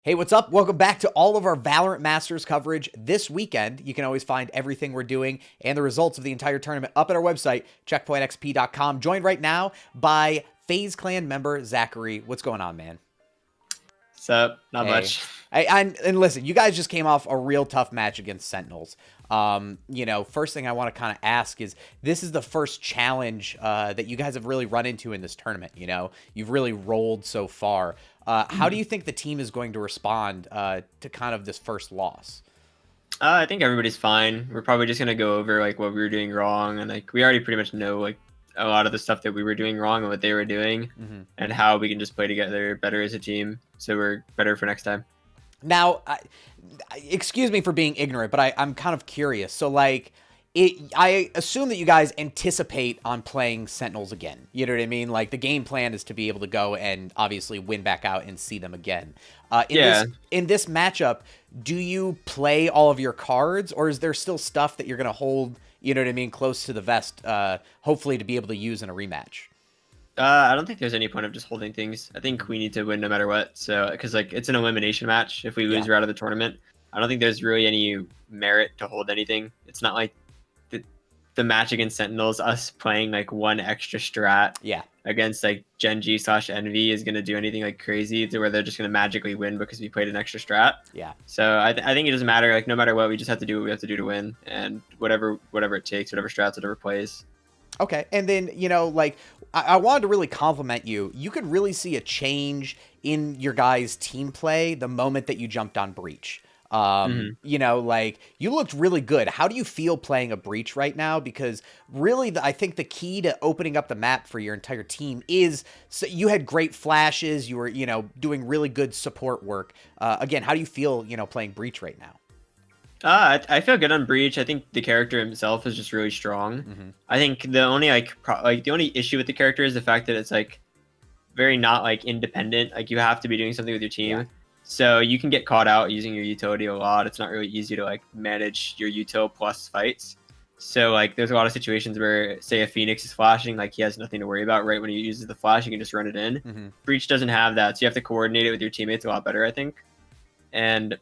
Hey, what's up? Welcome back to all of our Valorant Masters coverage this weekend. You can always find everything we're doing and the results of the entire tournament up at our website, checkpointxp.com. Joined right now by FaZe Clan member zachaREEE. What's going on, man? What's up? Not much. And listen, you guys just came off a real tough match against Sentinels. First thing I want to kind of ask is, this is the first challenge that you guys have really run into in this tournament. You've really rolled so far. How do you think the team is going to respond to kind of this first loss? I think everybody's fine. We're probably just gonna go over like what we were doing wrong, and like we already pretty much know like a lot of the stuff that we were doing wrong and what they were doing, and how we can just play together better as a team, so we're better for next time. Now, excuse me for being ignorant, but I'm kind of curious. So, like, I assume that you guys anticipate on playing Sentinels again. You know what I mean? Like, the game plan is to be able to go and obviously win back out and see them again. In this matchup, do you play all of your cards, or is there still stuff that you're going to hold, you know what I mean, close to the vest, hopefully to be able to use in a rematch? I don't think there's any point of just holding things. I think we need to win no matter what. So, because like it's an elimination match. If we lose, we're out of the tournament. I don't think there's really any merit to hold anything. It's not like the match against Sentinels, us playing like one extra strat against like Gen.G/Envy is going to do anything like crazy to where they're just going to magically win because we played an extra strat. So I think it doesn't matter. Like no matter what, we just have to do what we have to do to win, and whatever it takes, whatever strats, whatever plays. Okay, and then, I wanted to really compliment you. You could really see a change in your guys' team play the moment that you jumped on Breach. You looked really good. How do you feel playing a Breach right now? Because really, I think the key to opening up the map for your entire team is, so you had great flashes. You were, doing really good support work. Again, how do you feel, playing Breach right now? I feel good on Breach. I think the character himself is just really strong. I think the only the only issue with the character is the fact that it's like very not like independent. Like you have to be doing something with your team. So you can get caught out using your utility a lot. It's not really easy to like manage your util plus fights. So like there's a lot of situations where, say, a Phoenix is flashing, like he has nothing to worry about. Right when he uses the flash, you can just run it in. Breach doesn't have that, so you have to coordinate it with your teammates a lot better, I think. And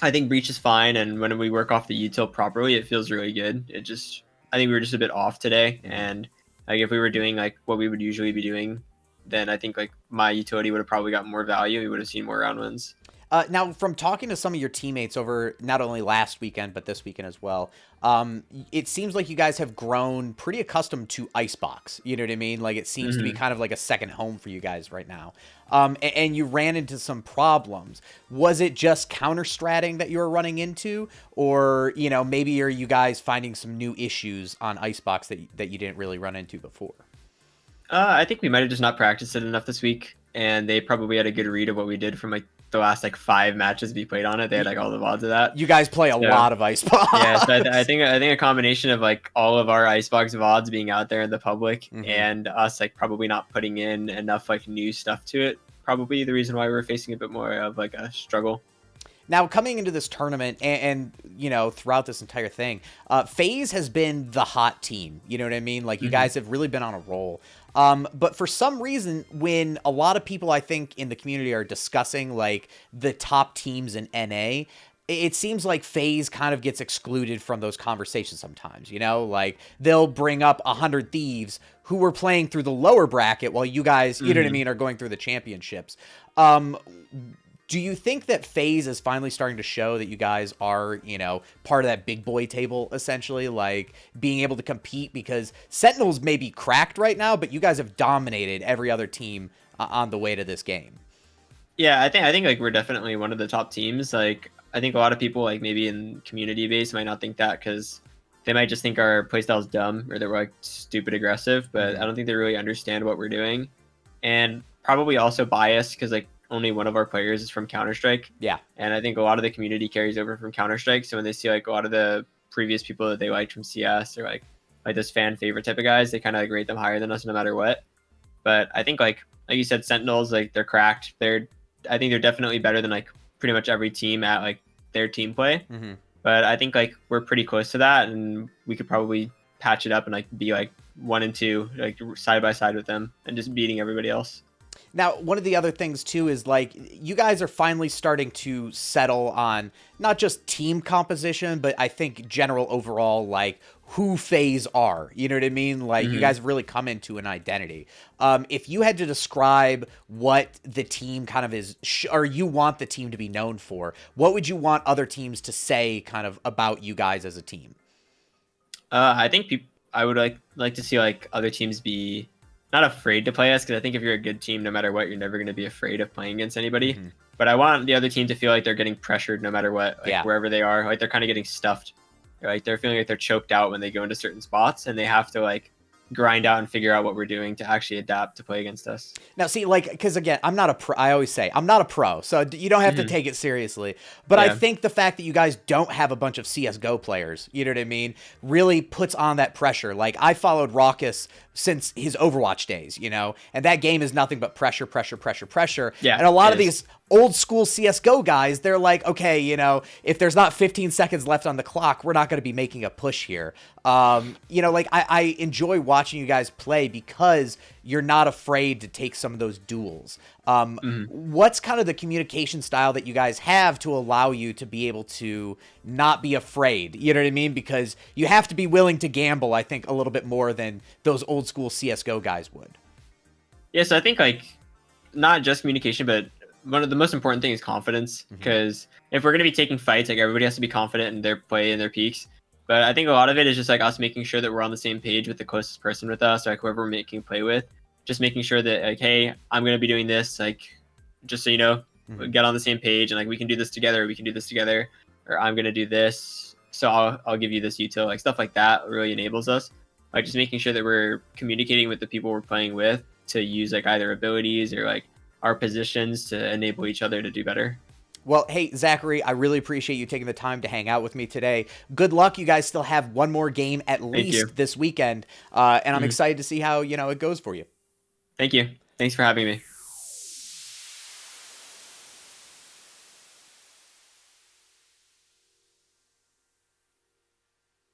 I think Breach is fine, and when we work off the util properly, it feels really good. I think we were just a bit off today, and like if we were doing like what we would usually be doing, then I think like my utility would have probably got more value. We would have seen more round wins. Now, from talking to some of your teammates over not only last weekend, but this weekend as well, it seems like you guys have grown pretty accustomed to Icebox. You know what I mean? Like, it seems to be kind of like a second home for you guys right now. And you ran into some problems. Was it just counter-stratting that you were running into? Or, maybe are you guys finding some new issues on Icebox that you didn't really run into before? I think we might have just not practiced it enough this week, and they probably had a good read of what we did from like the last like 5 matches we played on it. They had like all the VODs of that. You guys play a lot of Icebox. Yeah, so I think a combination of like all of our Icebox VODs being out there in the public and us like probably not putting in enough like new stuff to it, probably the reason why we're facing a bit more of like a struggle. Now, coming into this tournament and throughout this entire thing, FaZe has been the hot team. You know what I mean? Like, you guys have really been on a roll. But for some reason, when a lot of people, I think, in the community are discussing, like, the top teams in NA, it seems like FaZe kind of gets excluded from those conversations sometimes, Like, they'll bring up 100 Thieves who were playing through the lower bracket while you guys, you know what I mean, are going through the championships. Do you think that FaZe is finally starting to show that you guys are, part of that big boy table, essentially, like being able to compete? Because Sentinels may be cracked right now, but you guys have dominated every other team on the way to this game. Yeah, I think like we're definitely one of the top teams. Like I think a lot of people like maybe in community base might not think that because they might just think our playstyle is dumb or that we're like stupid aggressive, but I don't think they really understand what we're doing, and probably also biased because like only one of our players is from Counter-Strike. Yeah. And I think a lot of the community carries over from Counter-Strike. So when they see like a lot of the previous people that they liked from CS or like those fan favorite type of guys, they kind of like rate them higher than us no matter what. But I think like you said, Sentinels, like they're cracked. I think they're definitely better than like pretty much every team at like their team play. But I think like we're pretty close to that, and we could probably patch it up and like be like 1 and 2 like side by side with them and just beating everybody else. Now, one of the other things too is like you guys are finally starting to settle on not just team composition, but I think general overall like who FaZe are. You know what I mean? Like you guys have really come into an identity. If you had to describe what the team kind of is, or you want the team to be known for, what would you want other teams to say kind of about you guys as a team? I think I would like to see like other teams be not afraid to play us, because I think if you're a good team, no matter what, you're never going to be afraid of playing against anybody. But I want the other team to feel like they're getting pressured no matter what, like wherever they are, like they're kind of getting stuffed, like they're feeling like they're choked out when they go into certain spots, and they have to like grind out and figure out what we're doing to actually adapt to play against us. Now, see, like, because again, I'm not a pro. I always say I'm not a pro, so you don't have to take it seriously. But I think the fact that you guys don't have a bunch of CS:GO players, you know what I mean, really puts on that pressure. Like, I followed Raucus since his Overwatch days, you know, and that game is nothing but pressure, pressure, pressure, pressure. Yeah, and a lot of these old school CS:GO guys, they're like, okay, you know, if there's not 15 seconds left on the clock, we're not going to be making a push here. You know, like I enjoy watching you guys play because you're not afraid to take some of those duels. What's kind of the communication style that you guys have to allow you to be able to not be afraid? You know what I mean? Because you have to be willing to gamble, I think, a little bit more than those old school CS:GO guys would. Yeah, so I think like not just communication, but one of the most important thing is confidence, because if we're going to be taking fights, like everybody has to be confident in their play and their peaks. But I think a lot of it is just like us making sure that we're on the same page with the closest person with us, or like whoever we're making play with, just making sure that like, hey, I'm going to be doing this, like, just so you know, we get on the same page, and like we can do this together, we can do this together, or I'm going to do this, so I'll give you this util, like stuff like that really enables us. Like just making sure that we're communicating with the people we're playing with to use like either abilities or like our positions to enable each other to do better. Well, hey, zachaREEE, I really appreciate you taking the time to hang out with me today. Good luck. You guys still have one more game at least this weekend, and I'm excited to see how, you know, it goes for you. Thank you. Thanks for having me.